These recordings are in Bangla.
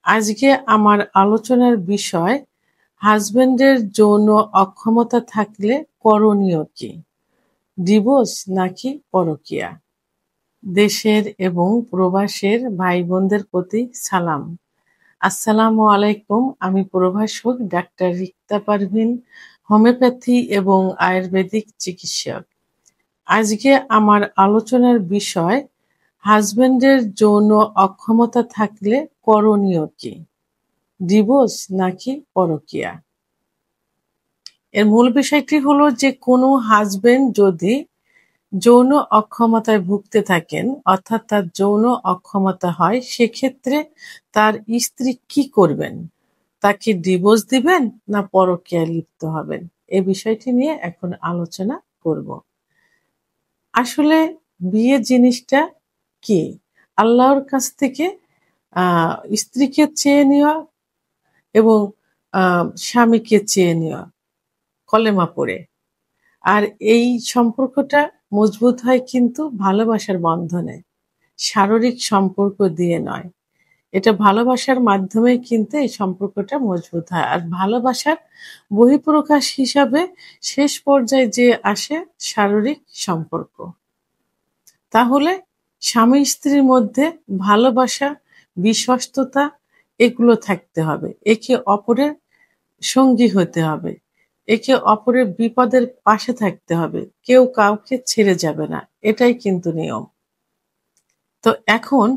আজকে আমার আলোচনার বিষয় হাজবেন্ডের যৌন অক্ষমতা থাকলে করণীয় কি? ডিভোর্স নাকি পরকীয়া? দেশের এবং প্রবাসের ভাই বোনদের প্রতি সালাম। আসসালামু আলাইকুম। আমি প্রভাষক ডাক্তার রিক্তা পারভিন, হোমিওপ্যাথি এবং আয়ুর্বেদিক চিকিৎসক। আজকে আমার আলোচনার বিষয় হাজবেন্ডের যৌন অক্ষমতা থাকলে করণীয় কি? ডিভোর্স নাকি পরকীয়া? এর মূল বিষয়টি হলো যে কোনো হাজবেন্ড যদি যৌন অক্ষমতায় ভুগতে থাকেন, অর্থাৎ তার যৌন অক্ষমতা হয়, সেক্ষেত্রে তার স্ত্রী কি করবেন? তাকে ডিভোর্স দিবেন না পরকীয়ায় লিপ্ত হবেন? এই বিষয়টি নিয়ে এখন আলোচনা করব। আসলে বিয়ে জিনিসটা কি? আল্লাহর কাছ থেকে স্ত্রীকে চেয়ে নেওয়া এবং স্বামীকে চেয়ে নেওয়া কলেমা পড়ে। আর এই সম্পর্কটা মজবুত হয় কিন্তু ভালোবাসার বন্ধনে, শারীরিক সম্পর্ক দিয়ে নয়। এটা ভালোবাসার মাধ্যমে কিন্তু এই সম্পর্কটা মজবুত হয়। আর ভালোবাসার বহিঃপ্রকাশ হিসাবে শেষ পর্যায়ে যে আসে শারীরিক সম্পর্ক। তাহলে স্বামী স্ত্রীর মধ্যে ভালোবাসা, বিশ্বস্ততা এগুলো থাকতে হবে। একে অপরের সঙ্গী হতে হবে। একে অপরের বিপদের পাশে থাকতে হবে। কেউ কাউকে ছেড়ে যাবে না। এটাই কিন্তু নিয়ম। তো এখন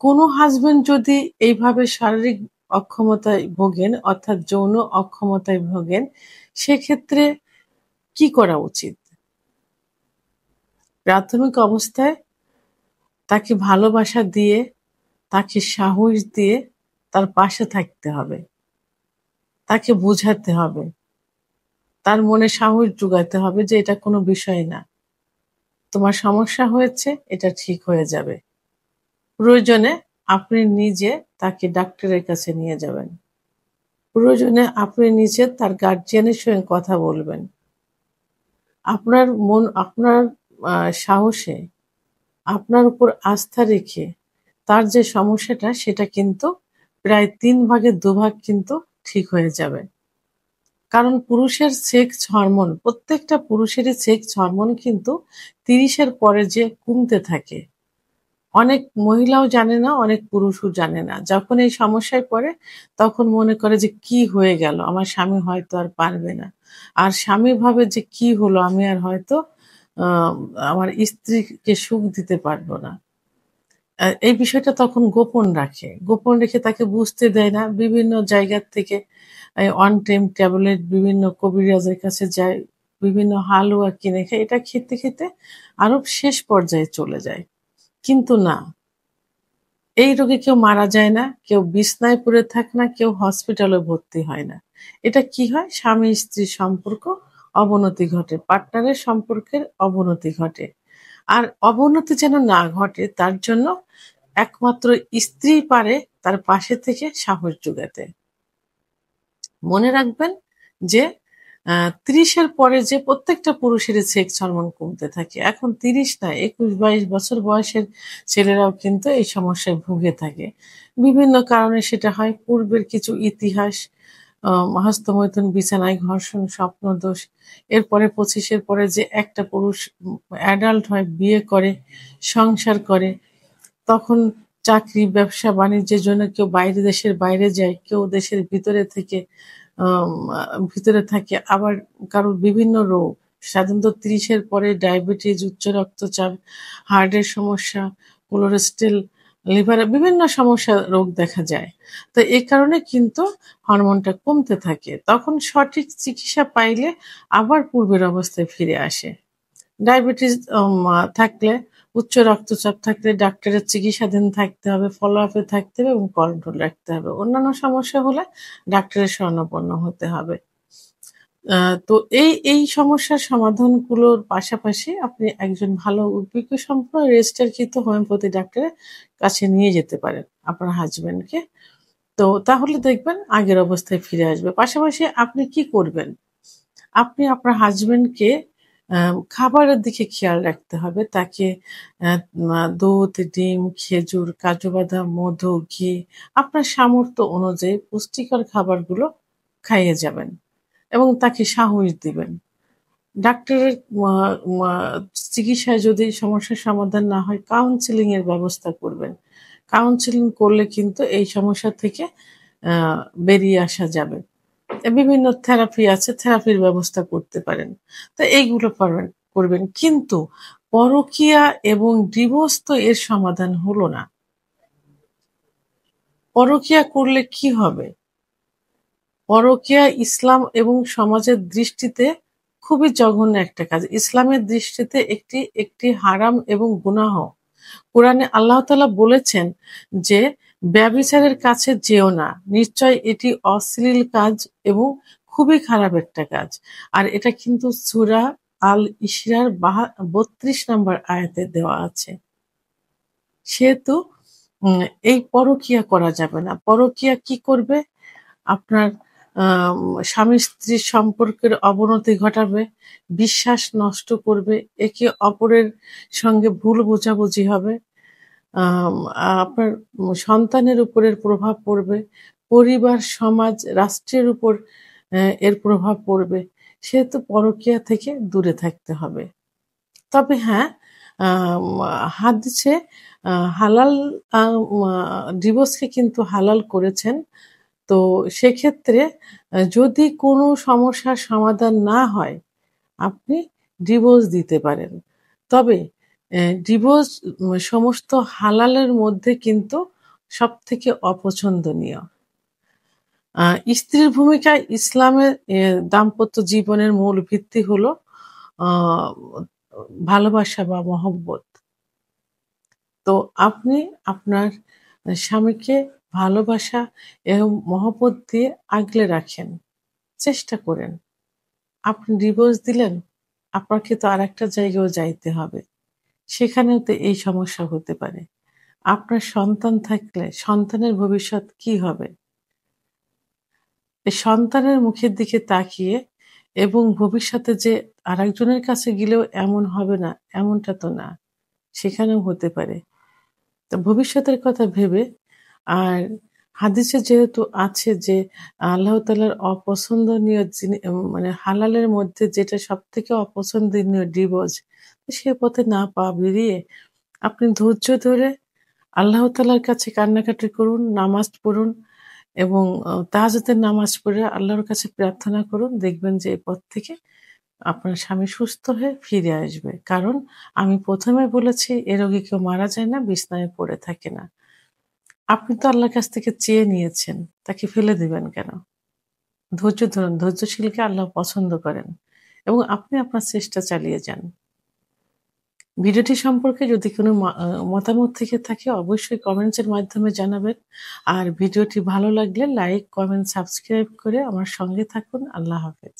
কোনো হাসব্যান্ড যদি এইভাবে শারীরিক অক্ষমতায় ভোগেন, অর্থাৎ যৌন অক্ষমতায় ভোগেন, সেক্ষেত্রে কি করা উচিত? প্রাথমিক অবস্থায় তাকে ভালোবাসা দিয়ে, তাকে সাহস দিয়ে তার পাশে থাকতে হবে। তাকে বোঝাতে হবে। তার মনে সাহস জোগাতে হবে যে এটা কোনো বিষয় না। তোমার সমস্যা হয়েছে, এটা ঠিক হয়ে যাবে। প্রয়োজনে আপনি নিজে তাকে ডাক্তারের কাছে নিয়ে যাবেন। প্রয়োজনে আপনি নিজে তার গার্জিয়ানের সঙ্গে কথা বলবেন। আপনার মন, আপনার সাহসে, আপনার উপর আস্থা রেখে তার যে সমস্যাটা সেটা কিন্তু প্রায় ৩ ভাগের ২ ভাগ কিন্তু ঠিক হয়ে যাবে। কারণ পুরুষের সেক্স হরমোন, প্রত্যেকটা পুরুষেরই সেক্স হরমোন কিন্তু ৩০ এর পরে যে কমতে থাকে। অনেক মহিলাও জানে না, অনেক পুরুষও জানে না। যখন এই সমস্যায় পড়ে তখন মনে করে যে কি হয়ে গেল? আমার স্বামী হয়তো আর পারবে না। আর স্বামী ভাবে যে কি হলো? আমি আর হয়তো আ আমার স্ত্রীকে সুখ দিতে পারব না। এই বিষয়টা তখন গোপন রাখে। গোপন রেখে তাকে বুঝতে দেয় না। বিভিন্ন জায়গার থেকে অন টাইম ট্যাবলেট বিভিন্ন কবিরাজের কাছে যায়, বিভিন্ন হালুয়া কিনে খায়। এটা খেতে, খেতে আরো শেষ পর্যায়ে চলে যায়। কিন্তু না, এই রোগে কেউ মারা যায় না, কেউ বিছনায় পড়ে থাকে না, কেউ হসপিটালে ভর্তি হয় না। এটা কি হয়? স্বামী-স্ত্রীর সম্পর্ক অবনতি ঘটে। পার্টনারের সম্পর্কের অবনতি ঘটে। আর অবনতি যেন না ঘটে তার জন্য একমাত্র স্ত্রীই পারে তার পাশে থেকে সাহস জোগাতে। মনে রাখবেন যে ৩০ এর পরে যে প্রত্যেকটা পুরুষেরই সেক্স হরমোন কমতে থাকে। এখন ৩০ না, ২১-২২ বছর বয়সের ছেলেরাও কিন্তু এই সমস্যায় ভুগে থাকে। বিভিন্ন কারণে সেটা হয়। পূর্বের কিছু ইতিহাস, হস্তমৈথুন, বিছানায় ঘর্ষণ, স্বপ্নদোষ। এরপরে ২৫ এর পরে যে একটা পুরুষ অ্যাডাল্ট হয়, বিয়ে করে, সংসার করে, তখন চাকরি, ব্যবসা-বাণিজ্যের জন্য কেউ দেশের বাইরে যায়, কেউ দেশের ভিতরে থেকে আম আ ভিতরে থাকে। আবার কারোর বিভিন্ন রোগ, সাধারণত ৩০ এর পরে ডায়াবেটিস, উচ্চ রক্তচাপ, হার্টের সমস্যা, কোলেস্টেরল, লিভারের বিভিন্ন সমস্যা, রোগ দেখা যায়। তো এ কারণে কিন্তু হরমোনটা কমতে থাকে। তখন সঠিক চিকিৎসা পাইলে আবার পূর্বের অবস্থায় ফিরে আসে। ডায়াবেটিস থাকলে, উচ্চ রক্তচাপ থাকলে ডাক্তারের চিকিৎসাধীন থাকতে হবে, ফলো আপ এ থাকতে হবে এবং কন্ট্রোল রাখতে হবে। অন্যান্য সমস্যা হলে ডাক্তারের শরণাপন্ন হতে হবে। আ তো এই সমস্যার সমাধানগুলোর পাশাপাশি আপনি একজন ভালো অভিজ্ঞ সম্পন্ন রেজিস্টারকৃত হোমিওপ্যাথি ডাক্তারের কাছে নিয়ে যেতে পারেন আপনার হাসব্যান্ডকে। তো তাহলে দেখবেন আগের অবস্থায় ফিরে আসবে। পাশাপাশি আপনি কি করবেন? আপনি আপনার হাসব্যান্ডকে খাবারের দিকে খেয়াল রাখতে হবে। তাকে দুধ, ডিম, খেজুর, কাজু বাদাম, মধু, ঘি আপনার সামর্থ্য অনুযায়ী পুষ্টিকর খাবারগুলো খাইয়ে যাবেন এবং তাকে সাহস দিবেন। ডাক্তারের মা মা চিকিৎসায় যদি সমস্যার সমাধান না হয় কাউন্সেলিং এর ব্যবস্থা করবেন। কাউন্সেলিং করলে কিন্তু এই সমস্যা থেকে আ বেরিয়ে আসা যাবে। বিভিন্ন থেরাপি আছে, থেরাপির ব্যবস্থা করতে পারেন। তো এইগুলো করবেন। কিন্তু পরকীয়া এবং ডিভোর্স তো এর সমাধান হলো না। পরকীয়া করলে কি হবে? পরকীয়া ইসলাম এবং সমাজের দৃষ্টিতে খুবই জঘন্য একটা কাজ। ইসলামের দৃষ্টিতে একটি হারাম এবং গুনাহ। কোরআনে আল্লাহ তাআলা বলেছেন যে, "ব্যভিচারের কাছে যেও না। নিশ্চয় এটি অশ্লীল কাজ এবং খুবই খারাপ একটা কাজ।" আর এটা কিন্তু সূরা আল ইসরার ৩২ নম্বর আয়াতে দেওয়া আছে। সেহেতু উম এই পরকীয়া করা যাবে না। পরকীয়া কি করবে? আপনার আম স্বামী-স্ত্রীর সম্পর্কের অবনতি ঘটাবে, বিশ্বাস নষ্ট করবে, একে অপরের সঙ্গে ভুল বোঝাবুঝি হবে। আম আপনার সন্তানের উপর প্রভাব পড়বে, পরিবার, সমাজ, রাষ্ট্রের উপর এর প্রভাব পড়বে। সেহেতু পরকীয়া থেকে দূরে থাকতে হবে। তবে হ্যাঁ, আম হাদিসে আ হালাল আ মা ডিভোর্সকে কিন্তু হালাল করেছেন। তো সেক্ষেত্রে যদি কোনো সমস্যার সমাধান না হয়, আপনি ডিভোর্স দিতে পারেন। তবে ডিভোর্স সমস্ত হালালের মধ্যে কিন্তু সবথেকে অপছন্দনীয়। আ স্ত্রীর ভূমিকা ইসলামের দাম্পত্য জীবনের মূল ভিত্তি হলো আ ভালোবাসা বা মহব্বত। তো আপনি আপনার স্বামীকে ভালোবাসা এবং মহব্বত দিয়ে আগলে রাখেন। চেষ্টা করেন। আপনি ডিভোর্স দিলেন, আপনাকে তো আরেকটা জায়গায়ও যাইতে হবে। সেখানেও তো এই সমস্যা হতে পারে। আপনার সন্তান থাকলে সন্তানের ভবিষ্যৎ কি হবে? এই সন্তানের মুখের দিকে তাকিয়ে এবং ভবিষ্যতে যে আরেকজনের কাছে গেলেও এমন হবে না, এমনটা তো না। সেখানেও হতে পারে। তো ভবিষ্যতের কথা ভেবে আর হাদিসে যেহেতু আছে যে আল্লাহ তাআলার অপছন্দনীয় মানে হালালের মধ্যে যেটা সবথেকে অপছন্দনীয় ডিভোর্স। সে পথে না পা বেরিয়ে আপনি ধৈর্য ধরে আল্লাহ তাআলার কাছে কান্নাকাটি করুন, নামাজ পড়ুন এবং তাহাজ্জুদের নামাজ পড়ে আল্লাহর কাছে প্রার্থনা করুন। দেখবেন যে এই পথ থেকে আপনার স্বামী সুস্থ হয়ে ফিরে আসবে। কারণ আমি ১ম এ বলেছি এ রোগে কেউ মারা যায় না, বিছানায় পড়ে থাকে না। আপনি তো আল্লাহর কাছ থেকে চেয়ে নিয়েছেন। তাকে ফেলে দিবেন কেন? ধৈর্য ধরুন। ধৈর্যশীলকে আল্লাহ পছন্দ করেন এবং আপনি আপনার চেষ্টা চালিয়ে যান। ভিডিওটি সম্পর্কে যদি কোনো মতামত থেকে থাকে অবশ্যই কমেন্টস এর মাধ্যমে জানাবেন। আর ভিডিওটি ভালো লাগলে লাইক, কমেন্ট, সাবস্ক্রাইব করে আমার সঙ্গে থাকুন। আল্লাহ হাফেজ।